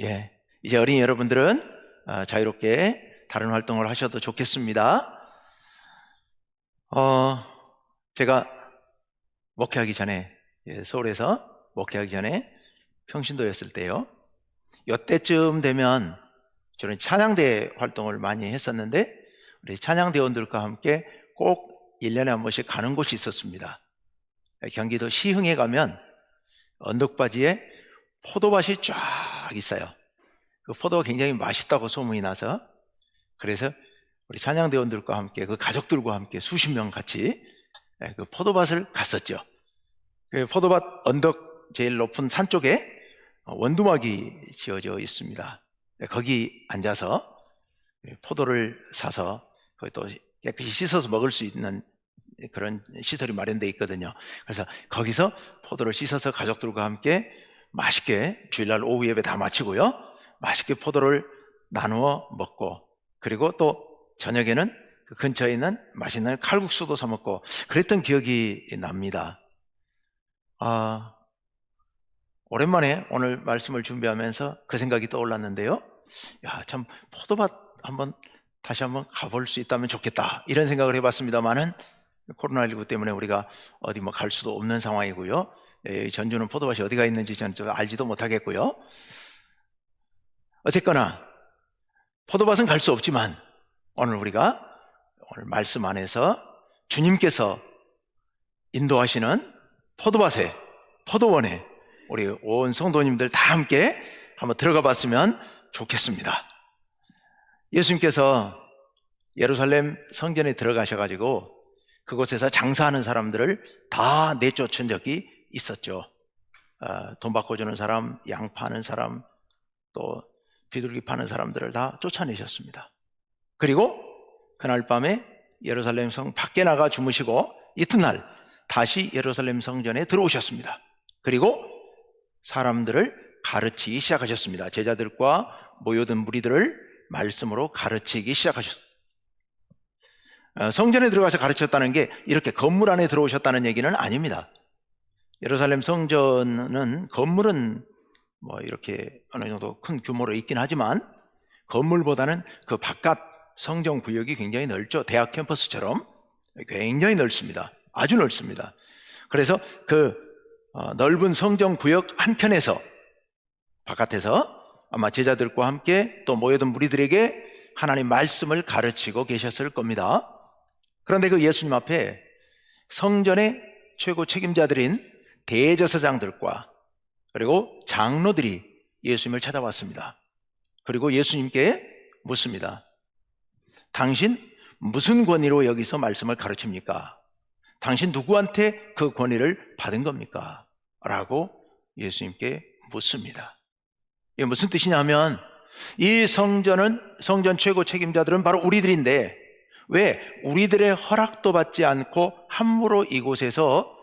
예, 이제 어린이 여러분들은 자유롭게 다른 활동을 하셔도 좋겠습니다. 제가 목회하기 전에, 서울에서 목회하기 전에 평신도였을 때요, 이때쯤 되면 저는 찬양대 활동을 많이 했었는데, 우리 찬양대원들과 함께 꼭 1년에 한 번씩 가는 곳이 있었습니다. 경기도 시흥에 가면 언덕바지에 포도밭이 쫙 있어요. 그 포도가 굉장히 맛있다고 소문이 나서, 그래서 우리 찬양대원들과 함께, 그 가족들과 함께 수십 명 같이 그 포도밭을 갔었죠. 그 포도밭 언덕 제일 높은 산 쪽에 원두막이 지어져 있습니다. 거기 앉아서 포도를 사서 거기 또 깨끗이 씻어서 먹을 수 있는 그런 시설이 마련되어 있거든요. 그래서 거기서 포도를 씻어서 가족들과 함께 맛있게 주일날 오후 예배 다 마치고요, 맛있게 포도를 나누어 먹고, 그리고 또 저녁에는 그 근처에 있는 맛있는 칼국수도 사 먹고 그랬던 기억이 납니다. 오랜만에 오늘 말씀을 준비하면서 그 생각이 떠올랐는데요. 참 포도밭 다시 한번 가볼 수 있다면 좋겠다, 이런 생각을 해봤습니다만은 코로나19 때문에 우리가 어디 갈 수도 없는 상황이고요. 전주는 포도밭이 어디가 있는지 저는 좀 알지도 못하겠고요. 어쨌거나 포도밭은 갈 수 없지만 오늘 말씀 안에서 주님께서 인도하시는 포도밭에, 포도원에 우리 온 성도님들 다 함께 한번 들어가 봤으면 좋겠습니다. 예수님께서 예루살렘 성전에 들어가셔가지고 그곳에서 장사하는 사람들을 다 내쫓은 적이 있었죠. 돈 받고 주는 사람, 양 파는 사람, 또 비둘기 파는 사람들을 다 쫓아내셨습니다. 그리고 그날 밤에 예루살렘 성 밖에 나가 주무시고 이튿날 다시 예루살렘 성전에 들어오셨습니다. 그리고 사람들을 가르치기 시작하셨습니다. 제자들과 모여든 무리들을 말씀으로 가르치기 시작하셨습니다. 성전에 들어가서 가르쳤다는 게 이렇게 건물 안에 들어오셨다는 얘기는 아닙니다. 예루살렘 성전은 건물은 이렇게 어느 정도 큰 규모로 있긴 하지만 건물보다는 그 바깥 성전 구역이 굉장히 넓죠. 대학 캠퍼스처럼 굉장히 넓습니다. 아주 넓습니다. 그래서 그 넓은 성전 구역 한편에서, 바깥에서 아마 제자들과 함께 또 모여든 무리들에게 하나님 말씀을 가르치고 계셨을 겁니다. 그런데 그 예수님 앞에 성전의 최고 책임자들인 대제사장들과 그리고 장로들이 예수님을 찾아왔습니다. 그리고 예수님께 묻습니다. 당신 무슨 권위로 여기서 말씀을 가르칩니까? 당신 누구한테 그 권위를 받은 겁니까? 라고 예수님께 묻습니다. 이게 무슨 뜻이냐면, 이 성전 최고 책임자들은 바로 우리들인데 왜 우리들의 허락도 받지 않고 함부로 이곳에서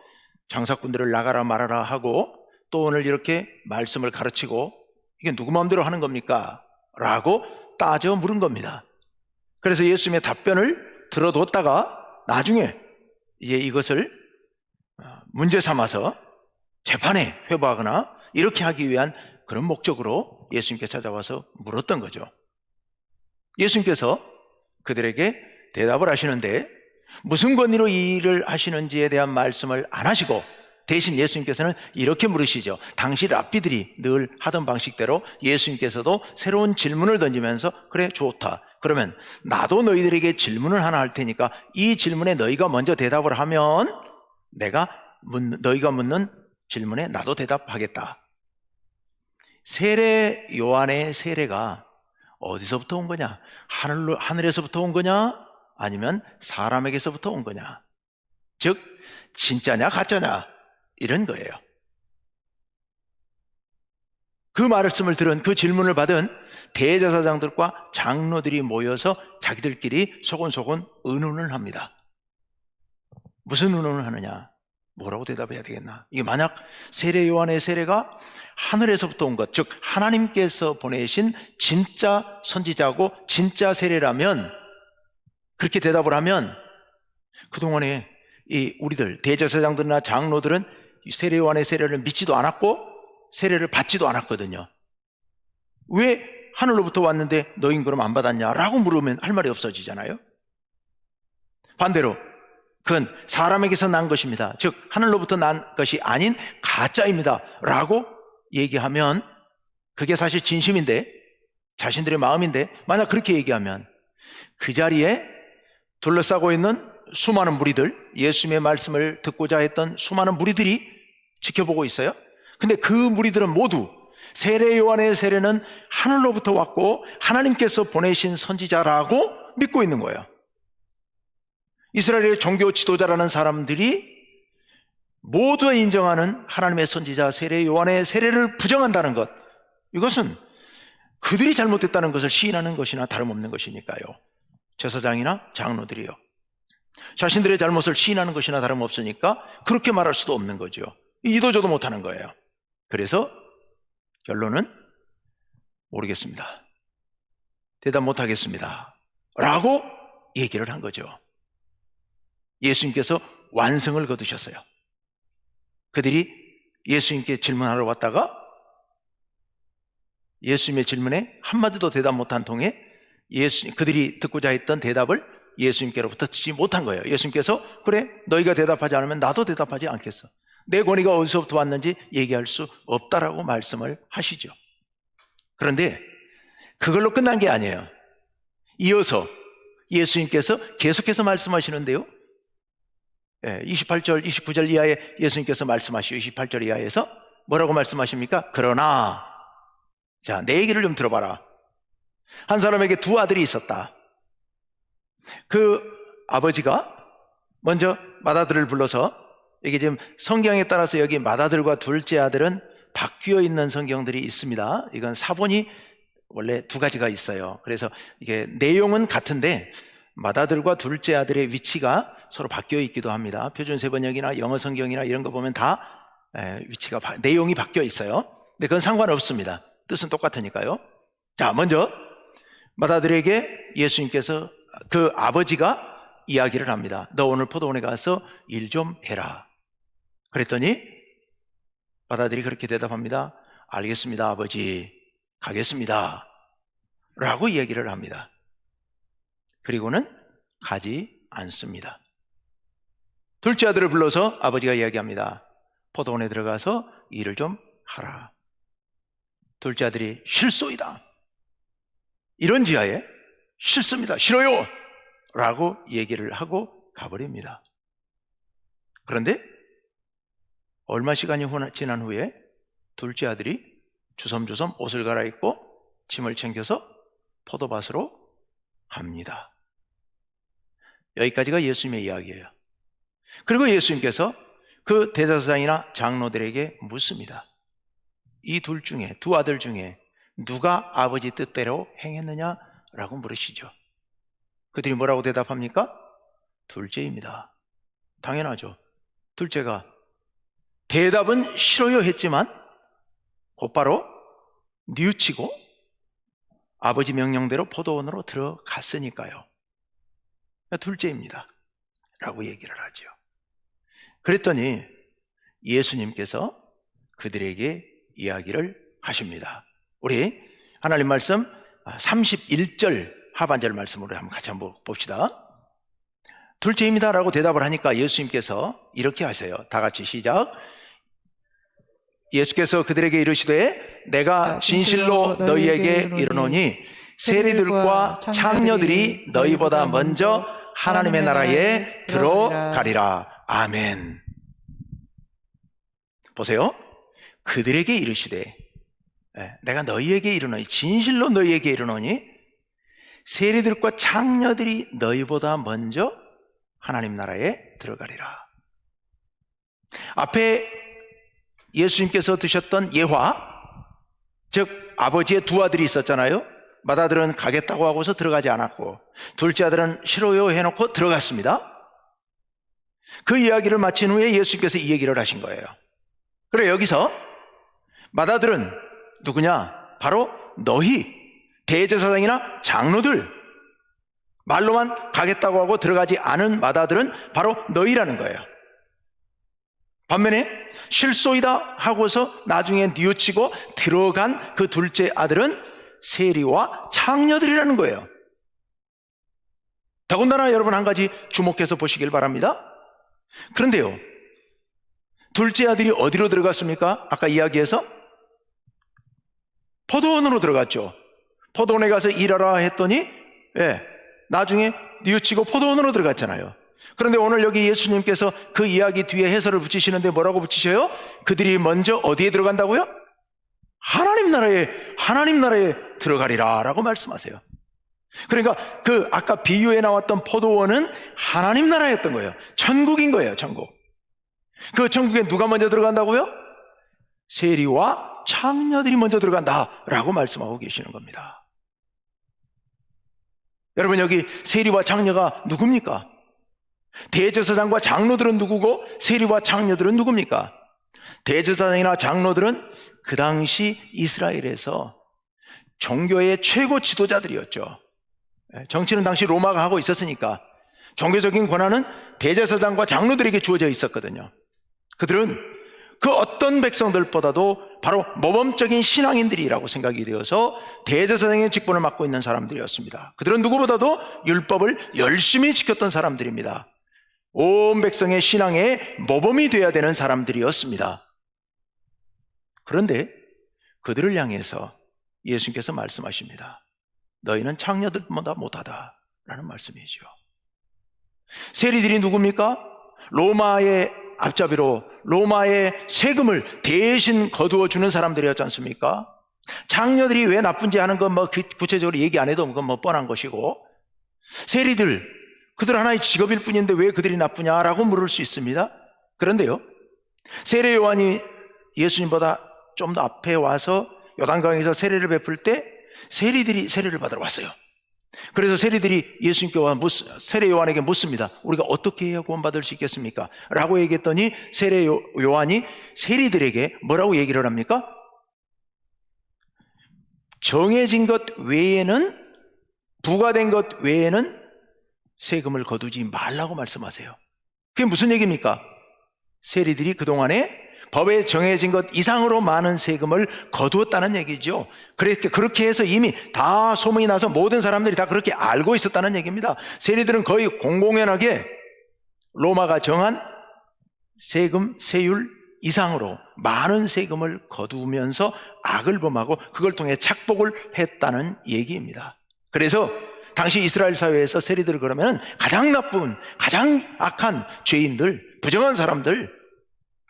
장사꾼들을 나가라 말아라 하고 또 오늘 이렇게 말씀을 가르치고 이게 누구 마음대로 하는 겁니까? 라고 따져 물은 겁니다. 그래서 예수님의 답변을 들어뒀다가 나중에 이제 이것을 문제 삼아서 재판에 회부하거나 이렇게 하기 위한 그런 목적으로 예수님께 찾아와서 물었던 거죠. 예수님께서 그들에게 대답을 하시는데 무슨 권위로 이 일을 하시는지에 대한 말씀을 안 하시고 대신 예수님께서는 이렇게 물으시죠. 당시 랍비들이 늘 하던 방식대로 예수님께서도 새로운 질문을 던지면서, 그래 좋다, 그러면 나도 너희들에게 질문을 하나 할 테니까 이 질문에 너희가 먼저 대답을 하면 너희가 묻는 질문에 나도 대답하겠다. 세례 요한의 세례가 어디서부터 온 거냐? 하늘에서부터 온 거냐? 아니면 사람에게서부터 온 거냐? 즉 진짜냐 가짜냐? 이런 거예요. 그 말씀을 들은, 그 질문을 받은 대제사장들과 장로들이 모여서 자기들끼리 소곤소곤 의논을 합니다. 무슨 의논을 하느냐? 뭐라고 대답해야 되겠나? 이게 만약 세례 요한의 세례가 하늘에서부터 온 것, 즉 하나님께서 보내신 진짜 선지자고 진짜 세례라면, 그렇게 대답을 하면 그동안에 우리들 대제사장들이나 장로들은 세례 요한의 세례를 믿지도 않았고 세례를 받지도 않았거든요. 왜 하늘로부터 왔는데 너희는 그럼 안 받았냐라고 물으면 할 말이 없어지잖아요. 반대로 그건 사람에게서 난 것입니다. 즉 하늘로부터 난 것이 아닌 가짜입니다 라고 얘기하면 그게 사실 진심인데, 자신들의 마음인데, 만약 그렇게 얘기하면 그 자리에 둘러싸고 있는 수많은 무리들, 예수님의 말씀을 듣고자 했던 수많은 무리들이 지켜보고 있어요. 근데 그 무리들은 모두 세례 요한의 세례는 하늘로부터 왔고 하나님께서 보내신 선지자라고 믿고 있는 거예요. 이스라엘의 종교 지도자라는 사람들이 모두 인정하는 하나님의 선지자 세례 요한의 세례를 부정한다는 것, 이것은 그들이 잘못됐다는 것을 시인하는 것이나 다름없는 것이니까요. 제사장이나 장로들이요, 자신들의 잘못을 시인하는 것이나 다름없으니까 그렇게 말할 수도 없는 거죠. 이도저도 못하는 거예요. 그래서 결론은 모르겠습니다, 대답 못하겠습니다 라고 얘기를 한 거죠. 예수님께서 완성을 거두셨어요. 그들이 예수님께 질문하러 왔다가 예수님의 질문에 한마디도 대답 못한 통에 그들이 듣고자 했던 대답을 예수님께로부터 듣지 못한 거예요. 예수님께서 그래, 너희가 대답하지 않으면 나도 대답하지 않겠어. 내 권위가 어디서부터 왔는지 얘기할 수 없다라고 말씀을 하시죠. 그런데 그걸로 끝난 게 아니에요. 이어서 예수님께서 계속해서 말씀하시는데요, 28절, 29절 이하에 예수님께서 말씀하시죠. 28절 이하에서 뭐라고 말씀하십니까? 그러나, 자, 내 얘기를 좀 들어봐라. 한 사람에게 두 아들이 있었다. 그 아버지가 먼저 맏아들을 불러서, 이게 지금 성경에 따라서 여기 맏아들과 둘째 아들은 바뀌어 있는 성경들이 있습니다. 이건 사본이 원래 두 가지가 있어요. 그래서 이게 내용은 같은데 맏아들과 둘째 아들의 위치가 서로 바뀌어 있기도 합니다. 표준 세번역이나 영어 성경이나 이런 거 보면 다 위치가 내용이 바뀌어 있어요. 근데 그건 상관없습니다. 뜻은 똑같으니까요. 자, 먼저 맏아들에게 예수님께서, 그 아버지가 이야기를 합니다. 너 오늘 포도원에 가서 일 좀 해라. 그랬더니 맏아들이 그렇게 대답합니다. 알겠습니다, 아버지, 가겠습니다 라고 이야기를 합니다. 그리고는 가지 않습니다. 둘째 아들을 불러서 아버지가 이야기합니다. 포도원에 들어가서 일을 좀 하라. 둘째 아들이 싫소이다, 이런 지하에 싫습니다, 싫어요 라고 얘기를 하고 가버립니다. 그런데 얼마 시간이 지난 후에 둘째 아들이 주섬주섬 옷을 갈아입고 짐을 챙겨서 포도밭으로 갑니다. 여기까지가 예수님의 이야기예요. 그리고 예수님께서 그 대제사장이나 장로들에게 묻습니다. 이 둘 중에, 두 아들 중에 누가 아버지 뜻대로 행했느냐라고 물으시죠. 그들이 뭐라고 대답합니까? 둘째입니다. 당연하죠. 둘째가 대답은 싫어요 했지만 곧바로 뉘우치고 아버지 명령대로 포도원으로 들어갔으니까요. 둘째입니다 라고 얘기를 하죠. 그랬더니 예수님께서 그들에게 이야기를 하십니다. 우리 하나님 말씀 31절 하반절 말씀으로 같이 한번 봅시다. 둘째입니다 라고 대답을 하니까 예수님께서 이렇게 하세요. 다 같이 시작. 예수께서 그들에게 이르시되 내가 진실로 너희에게 이르노니 세리들과 창녀들이 너희보다 먼저 하나님의 나라에 들어가리라. 아멘. 보세요. 그들에게 이르시되, 내가 너희에게 이르노니, 진실로 너희에게 이르노니 세리들과 창녀들이 너희보다 먼저 하나님 나라에 들어가리라. 앞에 예수님께서 드셨던 예화, 즉 아버지의 두 아들이 있었잖아요. 맏아들은 가겠다고 하고서 들어가지 않았고 둘째 아들은 싫어요 해놓고 들어갔습니다. 그 이야기를 마친 후에 예수님께서 이 얘기를 하신 거예요. 그래, 여기서 맏아들은 누구냐? 바로 너희 대제사장이나 장로들, 말로만 가겠다고 하고 들어가지 않은 맏아들은 바로 너희라는 거예요. 반면에 실소이다 하고서 나중에 뉘우치고 들어간 그 둘째 아들은 세리와 창녀들이라는 거예요. 더군다나 여러분 한 가지 주목해서 보시길 바랍니다. 그런데요, 둘째 아들이 어디로 들어갔습니까? 아까 이야기해서 포도원으로 들어갔죠. 포도원에 가서 일하라 했더니 나중에 뉘우치고 포도원으로 들어갔잖아요. 그런데 오늘 여기 예수님께서 그 이야기 뒤에 해설을 붙이시는데 뭐라고 붙이셔요? 그들이 먼저 어디에 들어간다고요? 하나님 나라에 들어가리라 라고 말씀하세요. 그러니까 그 아까 비유에 나왔던 포도원은 하나님 나라였던 거예요. 천국인 거예요, 천국. 그 천국에 누가 먼저 들어간다고요? 세리와 창녀들이 먼저 들어간다라고 말씀하고 계시는 겁니다. 여러분, 여기 세리와 창녀가 누굽니까? 대제사장과 장로들은 누구고 세리와 창녀들은 누굽니까? 대제사장이나 장로들은 그 당시 이스라엘에서 종교의 최고 지도자들이었죠. 정치는 당시 로마가 하고 있었으니까 종교적인 권한은 대제사장과 장로들에게 주어져 있었거든요. 그들은 그 어떤 백성들보다도 바로 모범적인 신앙인들이라고 생각이 되어서 대제사장의 직분을 맡고 있는 사람들이었습니다. 그들은 누구보다도 율법을 열심히 지켰던 사람들입니다. 온 백성의 신앙의 모범이 되어야 되는 사람들이었습니다. 그런데 그들을 향해서 예수님께서 말씀하십니다. 너희는 창녀들보다 못하다 라는 말씀이죠. 세리들이 누굽니까? 로마의 앞잡이로 로마의 세금을 대신 거두어 주는 사람들이었지 않습니까? 창녀들이 왜 나쁜지 하는 건 구체적으로 얘기 안 해도 그건 뻔한 것이고, 세리들, 그들 하나의 직업일 뿐인데 왜 그들이 나쁘냐라고 물을 수 있습니다. 그런데요, 세례 요한이 예수님보다 좀 더 앞에 와서 요단강에서 세례를 베풀 때 세리들이 세례를 받으러 왔어요. 그래서 세리들이 세례 요한에게 묻습니다. 우리가 어떻게 해야 구원받을 수 있겠습니까? 라고 얘기했더니 세례 요한이 세리들에게 뭐라고 얘기를 합니까? 정해진 것 외에는, 부과된 것 외에는 세금을 거두지 말라고 말씀하세요. 그게 무슨 얘기입니까? 세리들이 그동안에 법에 정해진 것 이상으로 많은 세금을 거두었다는 얘기죠. 그렇게 해서 이미 다 소문이 나서 모든 사람들이 다 그렇게 알고 있었다는 얘기입니다. 세리들은 거의 공공연하게 로마가 정한 세율 이상으로 많은 세금을 거두면서 악을 범하고 그걸 통해 착복을 했다는 얘기입니다. 그래서 당시 이스라엘 사회에서 세리들을 그러면 가장 나쁜, 가장 악한 죄인들, 부정한 사람들,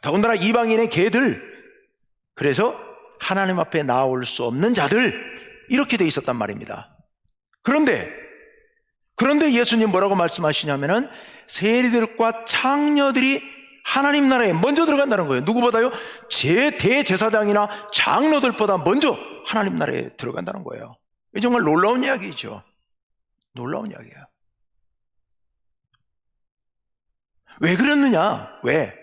더군다나 이방인의 개들, 그래서 하나님 앞에 나올 수 없는 자들, 이렇게 돼 있었단 말입니다. 그런데 예수님 뭐라고 말씀하시냐면은 세리들과 창녀들이 하나님 나라에 먼저 들어간다는 거예요. 누구보다요? 대제사장이나 장로들보다 먼저 하나님 나라에 들어간다는 거예요. 이게 정말 놀라운 이야기죠. 놀라운 이야기예요. 왜 그랬느냐? 왜?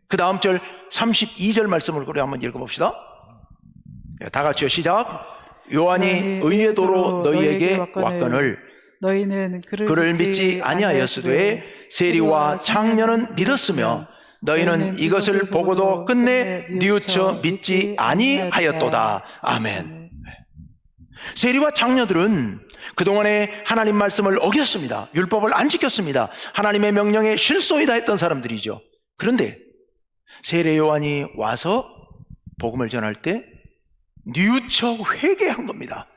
그 다음 절 32절 말씀을 우리 한번 읽어봅시다. 다 같이요, 시작. 요한이 의의 도로 너희에게 왔거늘 너희는 그를 믿지 아니하였으되 세리와 창녀는 믿었으며 너희는 이것을 보고도 끝내 뉘우쳐 믿지 아니하였도다. 아멘. 세리와 창녀들은 그동안에 하나님 말씀을 어겼습니다. 율법을 안 지켰습니다. 하나님의 명령에 실소이다 했던 사람들이죠. 그런데 세례 요한이 와서 복음을 전할 때 뉘우쳐 회개한 겁니다.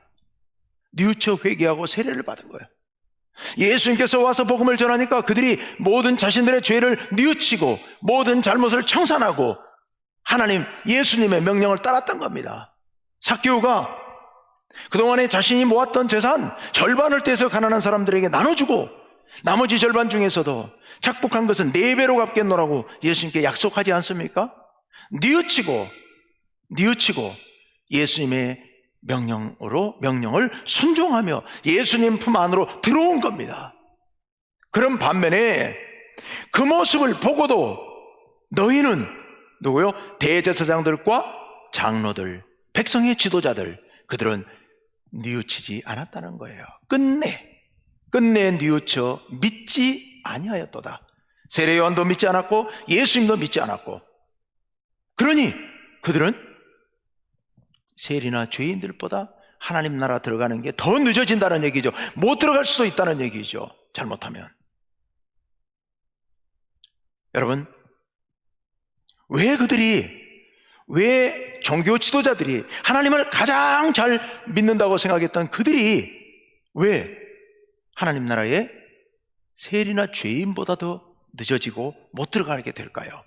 뉘우쳐 회개하고 세례를 받은 거예요. 예수님께서 와서 복음을 전하니까 그들이 모든 자신들의 죄를 뉘우치고 모든 잘못을 청산하고 하나님, 예수님의 명령을 따랐던 겁니다. 삭개오가 그동안에 자신이 모았던 재산 절반을 떼서 가난한 사람들에게 나눠주고 나머지 절반 중에서도 착복한 것은 4배로 갚겠노라고 예수님께 약속하지 않습니까? 뉘우치고 예수님의 명령을 순종하며 예수님 품 안으로 들어온 겁니다. 그런 반면에 그 모습을 보고도 너희는 누구요? 대제사장들과 장로들, 백성의 지도자들, 그들은 뉘우치지 않았다는 거예요. 끝내 뉘우쳐 믿지 아니하였도다. 세례 요한도 믿지 않았고 예수님도 믿지 않았고, 그러니 그들은 세리나 죄인들보다 하나님 나라 들어가는 게 더 늦어진다는 얘기죠. 못 들어갈 수도 있다는 얘기죠. 잘못하면. 여러분, 왜 종교 지도자들이 하나님을 가장 잘 믿는다고 생각했던 그들이 왜 하나님 나라에 세리나 죄인보다 더 늦어지고 못 들어가게 될까요?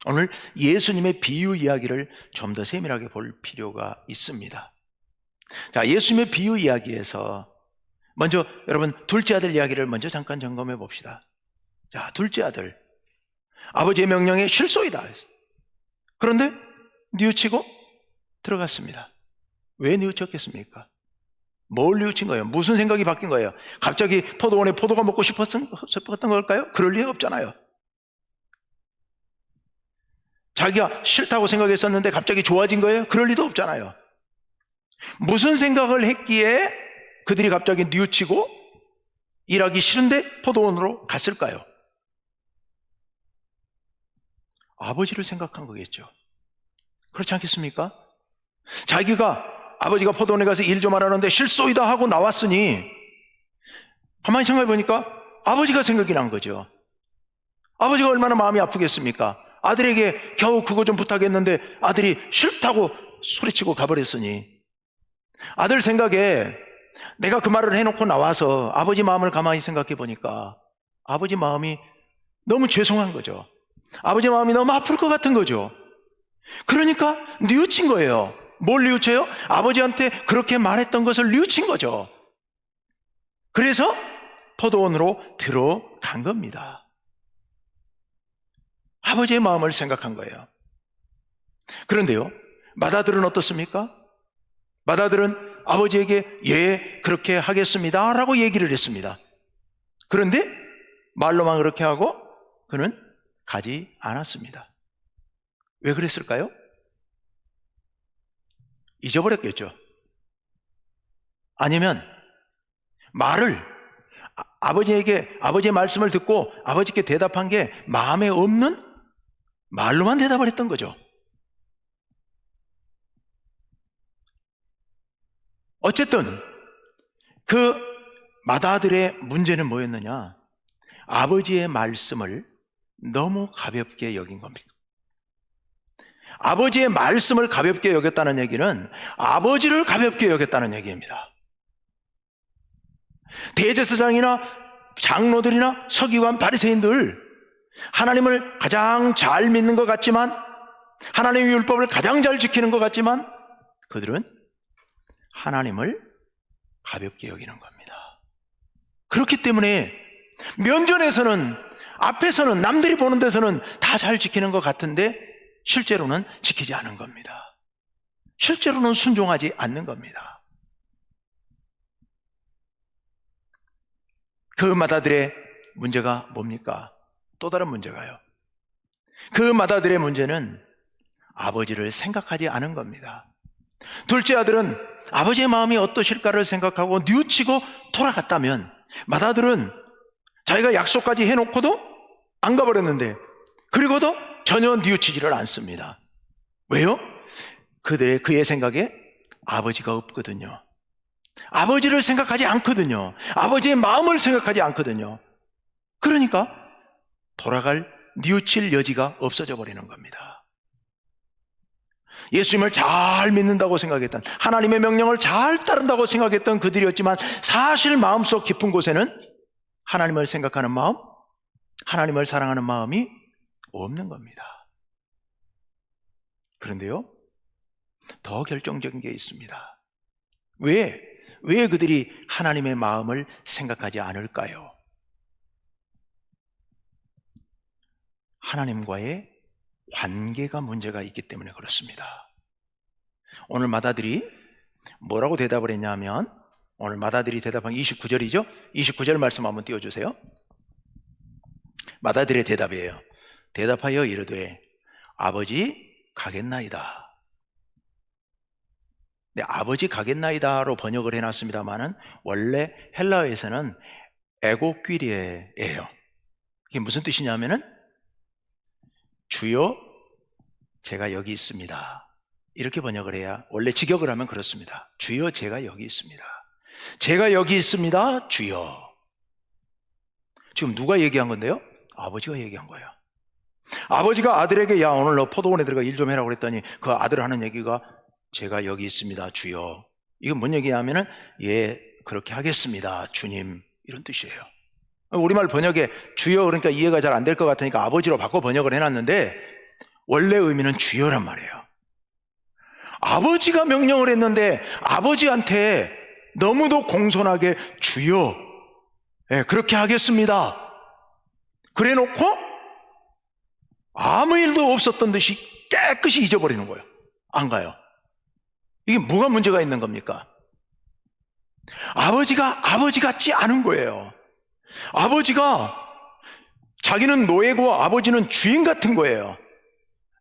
오늘 예수님의 비유 이야기를 좀 더 세밀하게 볼 필요가 있습니다. 자, 예수님의 비유 이야기에서 먼저 여러분 둘째 아들 이야기를 먼저 잠깐 점검해 봅시다. 자, 둘째 아들, 아버지의 명령에 실소이다. 그런데 뉘우치고 들어갔습니다. 왜 뉘우쳤겠습니까? 뭘 뉘우친 거예요? 무슨 생각이 바뀐 거예요? 갑자기 포도원에 포도가 먹고 싶었던 걸까요? 그럴 리가 없잖아요. 자기가 싫다고 생각했었는데 갑자기 좋아진 거예요? 그럴 리도 없잖아요. 무슨 생각을 했기에 그들이 갑자기 뉘우치고 일하기 싫은데 포도원으로 갔을까요? 아버지를 생각한 거겠죠. 그렇지 않겠습니까? 자기가 아버지가 포도원에 가서 일 좀 하라는데 실소이다 하고 나왔으니 가만히 생각해 보니까 아버지가 생각이 난 거죠. 아버지가 얼마나 마음이 아프겠습니까? 아들에게 겨우 그거 좀 부탁했는데 아들이 싫다고 소리치고 가버렸으니 아들 생각에 내가 그 말을 해놓고 나와서 아버지 마음을 가만히 생각해 보니까 아버지 마음이 너무 죄송한 거죠. 아버지 마음이 너무 아플 것 같은 거죠. 그러니까 뉘우친 거예요. 뭘 뉘우쳐요? 아버지한테 그렇게 말했던 것을 뉘우친 거죠. 그래서 포도원으로 들어간 겁니다. 아버지의 마음을 생각한 거예요. 그런데요, 맏아들은 어떻습니까? 맏아들은 아버지에게 예, 그렇게 하겠습니다 라고 얘기를 했습니다. 그런데 말로만 그렇게 하고 그는 가지 않았습니다. 왜 그랬을까요? 잊어버렸겠죠. 아니면 아버지의 말씀을 듣고 아버지께 대답한 게 마음에 없는 말로만 대답을 했던 거죠. 어쨌든 그 맏아들의 문제는 뭐였느냐? 아버지의 말씀을 너무 가볍게 여긴 겁니다. 아버지의 말씀을 가볍게 여겼다는 얘기는 아버지를 가볍게 여겼다는 얘기입니다. 대제사장이나 장로들이나 서기관 바리새인들, 하나님을 가장 잘 믿는 것 같지만, 하나님의 율법을 가장 잘 지키는 것 같지만 그들은 하나님을 가볍게 여기는 겁니다. 그렇기 때문에 면전에서는, 앞에서는, 남들이 보는 데서는 다 잘 지키는 것 같은데 실제로는 지키지 않은 겁니다. 실제로는 순종하지 않는 겁니다. 그 맏아들의 문제가 뭡니까? 또 다른 문제가요. 그 맏아들의 문제는 아버지를 생각하지 않은 겁니다. 둘째 아들은 아버지의 마음이 어떠실까를 생각하고 뉘우치고 돌아갔다면, 맏아들은 자기가 약속까지 해놓고도 안 가버렸는데, 그리고도 전혀 뉘우치지를 않습니다. 왜요? 그의 생각에 아버지가 없거든요. 아버지를 생각하지 않거든요. 아버지의 마음을 생각하지 않거든요. 그러니까 뉘우칠 여지가 없어져 버리는 겁니다. 예수님을 잘 믿는다고 생각했던, 하나님의 명령을 잘 따른다고 생각했던 그들이었지만 사실 마음속 깊은 곳에는 하나님을 생각하는 마음, 하나님을 사랑하는 마음이 없는 겁니다. 그런데요, 더 결정적인 게 있습니다. 왜 그들이 하나님의 마음을 생각하지 않을까요? 하나님과의 관계가 문제가 있기 때문에 그렇습니다. 오늘 맏아들이 뭐라고 대답을 했냐면, 오늘 맏아들이 대답한 29절이죠? 29절 말씀 한번 띄워주세요. 맏아들의 대답이에요. 대답하여 이르되 아버지 가겠나이다. 네, 아버지 가겠나이다로 번역을 해놨습니다만은 원래 헬라어에서는 에고퀴리에예요. 이게 무슨 뜻이냐면은 주여 제가 여기 있습니다. 이렇게 번역을 해야, 원래 직역을 하면 그렇습니다. 주여 제가 여기 있습니다. 제가 여기 있습니다. 주여. 지금 누가 얘기한 건데요? 아버지가 얘기한 거예요. 아버지가 아들에게 야 오늘 너 포도원에 들어가 일 좀 해라고 그랬더니 그 아들 하는 얘기가 제가 여기 있습니다. 주여. 이건 뭔 얘기냐면은 예 그렇게 하겠습니다. 주님. 이런 뜻이에요. 우리말 번역에 주여 그러니까 이해가 잘 안 될 것 같으니까 아버지로 바꿔 번역을 해놨는데 원래 의미는 주여란 말이에요. 아버지가 명령을 했는데 아버지한테 너무도 공손하게 주여 예, 그렇게 하겠습니다 그래 놓고 아무 일도 없었던 듯이 깨끗이 잊어버리는 거예요. 안 가요. 이게 뭐가 문제가 있는 겁니까? 아버지가 아버지 같지 않은 거예요. 아버지가 자기는 노예고 아버지는 주인 같은 거예요.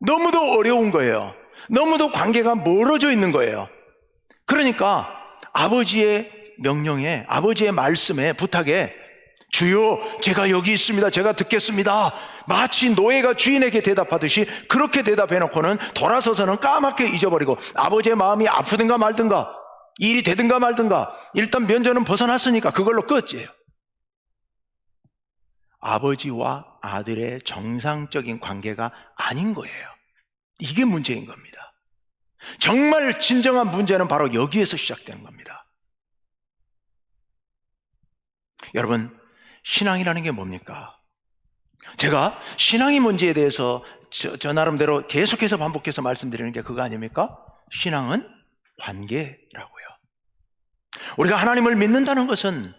너무도 어려운 거예요. 너무도 관계가 멀어져 있는 거예요. 그러니까 아버지의 명령에, 아버지의 말씀에, 부탁에 주여 제가 여기 있습니다. 제가 듣겠습니다. 마치 노예가 주인에게 대답하듯이 그렇게 대답해놓고는 돌아서서는 까맣게 잊어버리고 아버지의 마음이 아프든가 말든가 일이 되든가 말든가 일단 면전은 벗어났으니까 그걸로 끝이에요. 아버지와 아들의 정상적인 관계가 아닌 거예요. 이게 문제인 겁니다. 정말 진정한 문제는 바로 여기에서 시작되는 겁니다. 여러분, 신앙이라는 게 뭡니까? 제가 신앙이 뭔지에 대해서 저 나름대로 계속해서 반복해서 말씀드리는 게 그거 아닙니까? 신앙은 관계라고요. 우리가 하나님을 믿는다는 것은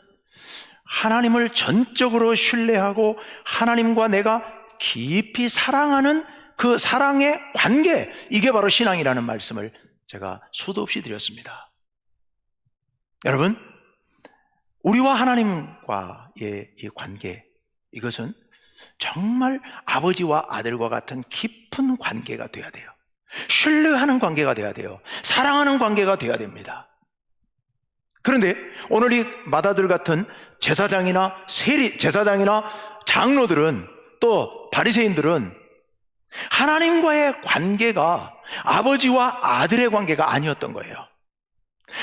하나님을 전적으로 신뢰하고 하나님과 내가 깊이 사랑하는 그 사랑의 관계, 이게 바로 신앙이라는 말씀을 제가 수도 없이 드렸습니다. 여러분, 우리와 하나님과의 이 관계, 이것은 정말 아버지와 아들과 같은 깊은 관계가 돼야 돼요. 신뢰하는 관계가 돼야 돼요. 사랑하는 관계가 돼야 됩니다. 그런데 오늘 이 마다들 같은 제사장이나 장로들은 또 바리새인들은 하나님과의 관계가 아버지와 아들의 관계가 아니었던 거예요.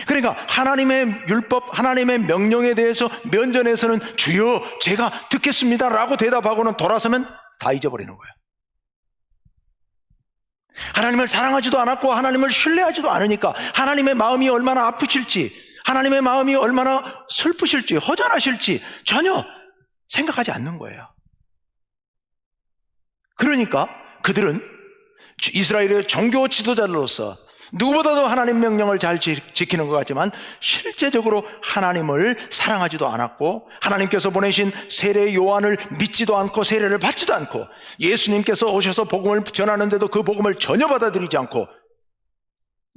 그러니까 하나님의 율법, 하나님의 명령에 대해서 면전에서는 주여 제가 듣겠습니다 라고 대답하고는 돌아서면 다 잊어버리는 거예요. 하나님을 사랑하지도 않았고 하나님을 신뢰하지도 않으니까 하나님의 마음이 얼마나 아프실지, 하나님의 마음이 얼마나 슬프실지, 허전하실지 전혀 생각하지 않는 거예요. 그러니까 그들은 이스라엘의 종교 지도자로서 누구보다도 하나님 명령을 잘 지키는 것 같지만 실제적으로 하나님을 사랑하지도 않았고 하나님께서 보내신 세례 요한을 믿지도 않고 세례를 받지도 않고 예수님께서 오셔서 복음을 전하는데도 그 복음을 전혀 받아들이지 않고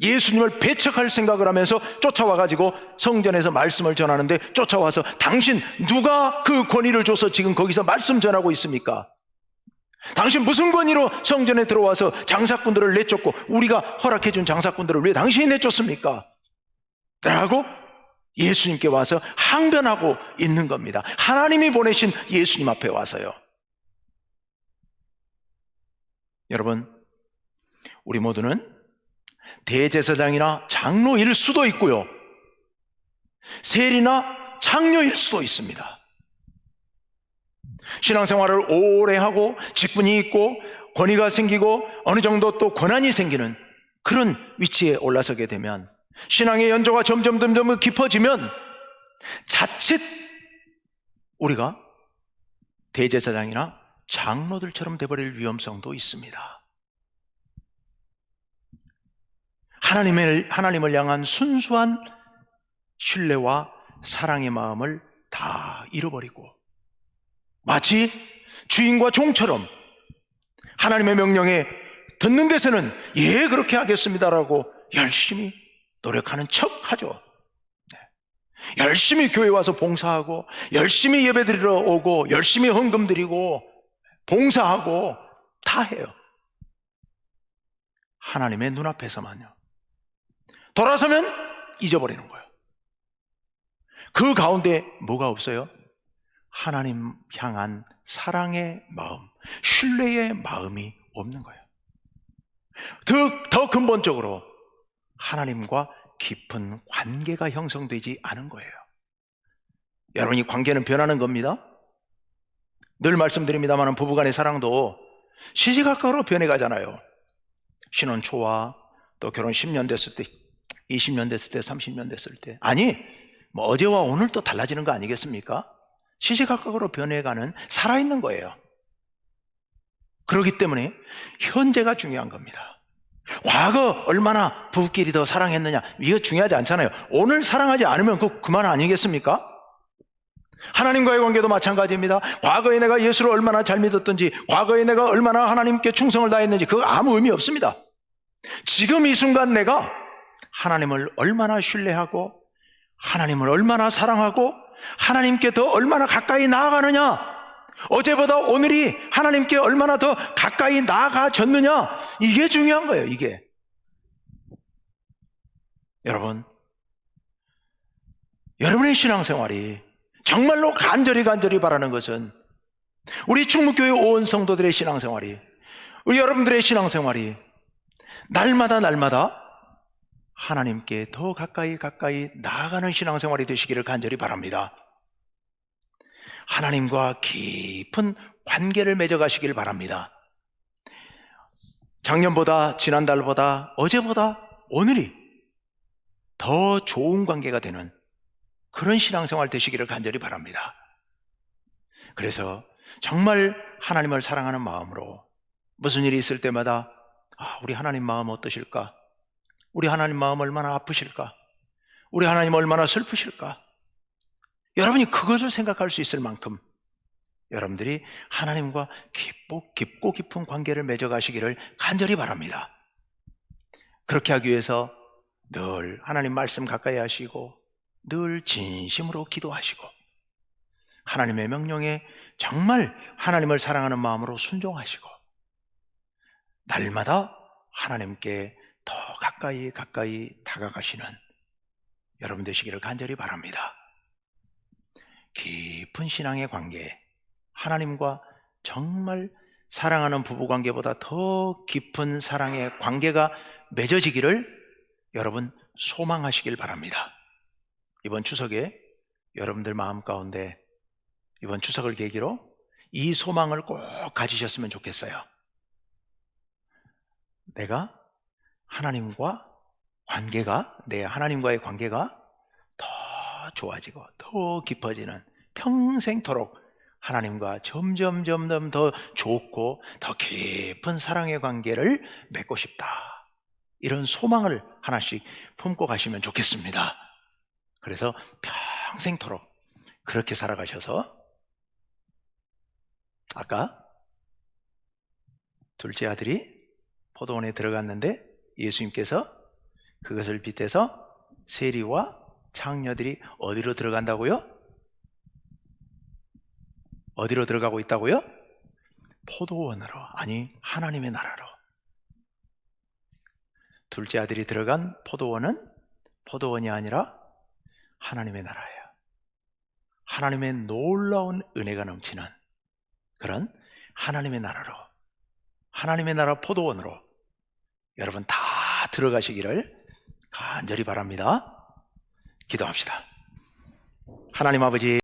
예수님을 배척할 생각을 하면서 쫓아와가지고 성전에서 말씀을 전하는데 쫓아와서 당신 누가 그 권위를 줘서 지금 거기서 말씀 전하고 있습니까? 당신 무슨 권위로 성전에 들어와서 장사꾼들을 내쫓고 우리가 허락해준 장사꾼들을 왜 당신이 내쫓습니까? 라고 예수님께 와서 항변하고 있는 겁니다. 하나님이 보내신 예수님 앞에 와서요. 여러분, 우리 모두는 대제사장이나 장로일 수도 있고요, 세리나 장녀일 수도 있습니다. 신앙생활을 오래 하고 직분이 있고 권위가 생기고 어느 정도 또 권한이 생기는 그런 위치에 올라서게 되면, 신앙의 연조가 점점 깊어지면 자칫 우리가 대제사장이나 장로들처럼 돼버릴 위험성도 있습니다. 하나님을 향한 순수한 신뢰와 사랑의 마음을 다 잃어버리고 마치 주인과 종처럼 하나님의 명령에 듣는 데서는 예 그렇게 하겠습니다라고 열심히 노력하는 척하죠. 열심히 교회 와서 봉사하고 열심히 예배드리러 오고 열심히 헌금 드리고 봉사하고 다 해요. 하나님의 눈앞에서만요. 돌아서면 잊어버리는 거예요. 그 가운데 뭐가 없어요? 하나님 향한 사랑의 마음, 신뢰의 마음이 없는 거예요. 더 근본적으로 하나님과 깊은 관계가 형성되지 않은 거예요. 여러분, 이 관계는 변하는 겁니다. 늘 말씀드립니다만 부부간의 사랑도 시시각각으로 변해가잖아요. 신혼 초와 또 결혼 10년 됐을 때, 20년 됐을 때, 30년 됐을 때, 아니 뭐 어제와 오늘 또 달라지는 거 아니겠습니까? 시시각각으로 변해가는, 살아있는 거예요. 그렇기 때문에 현재가 중요한 겁니다. 과거 얼마나 부부끼리 더 사랑했느냐, 이거 중요하지 않잖아요. 오늘 사랑하지 않으면 그만 아니겠습니까? 하나님과의 관계도 마찬가지입니다. 과거에 내가 예수를 얼마나 잘 믿었던지, 과거에 내가 얼마나 하나님께 충성을 다했는지 그거 아무 의미 없습니다. 지금 이 순간 내가 하나님을 얼마나 신뢰하고 하나님을 얼마나 사랑하고 하나님께 더 얼마나 가까이 나아가느냐, 어제보다 오늘이 하나님께 얼마나 더 가까이 나아가졌느냐, 이게 중요한 거예요. 이게 여러분의 신앙생활이 정말로 간절히 바라는 것은, 우리 충무교회 온 성도들의 신앙생활이, 우리 여러분들의 신앙생활이 날마다 하나님께 더 가까이 나아가는 신앙생활이 되시기를 간절히 바랍니다. 하나님과 깊은 관계를 맺어가시길 바랍니다. 작년보다, 지난달보다, 어제보다 오늘이 더 좋은 관계가 되는 그런 신앙생활 되시기를 간절히 바랍니다. 그래서 정말 하나님을 사랑하는 마음으로 무슨 일이 있을 때마다 우리 하나님 마음 어떠실까? 우리 하나님 마음 얼마나 아프실까? 우리 하나님 얼마나 슬프실까? 여러분이 그것을 생각할 수 있을 만큼 여러분들이 하나님과 깊고 깊은 관계를 맺어가시기를 간절히 바랍니다. 그렇게 하기 위해서 늘 하나님 말씀 가까이 하시고 늘 진심으로 기도하시고 하나님의 명령에 정말 하나님을 사랑하는 마음으로 순종하시고 날마다 하나님께 더 가까이 다가가시는 여러분 되시기를 간절히 바랍니다. 깊은 신앙의 관계, 하나님과 정말 사랑하는 부부관계보다 더 깊은 사랑의 관계가 맺어지기를 여러분 소망하시길 바랍니다. 이번 추석에 여러분들 마음 가운데 이번 추석을 계기로 이 소망을 꼭 가지셨으면 좋겠어요. 내가 내 하나님과의 관계가 더 좋아지고 더 깊어지는, 평생토록 하나님과 점점 더 좋고 더 깊은 사랑의 관계를 맺고 싶다, 이런 소망을 하나씩 품고 가시면 좋겠습니다. 그래서 평생토록 그렇게 살아가셔서 아까 둘째 아들이 포도원에 들어갔는데 예수님께서 그것을 빗대서 세리와 창녀들이 어디로 들어간다고요? 어디로 들어가고 있다고요? 포도원으로, 아니 하나님의 나라로. 둘째 아들이 들어간 포도원은 포도원이 아니라 하나님의 나라예요. 하나님의 놀라운 은혜가 넘치는 그런 하나님의 나라로, 하나님의 나라 포도원으로 여러분 다 들어가시기를 간절히 바랍니다. 기도합시다. 하나님 아버지,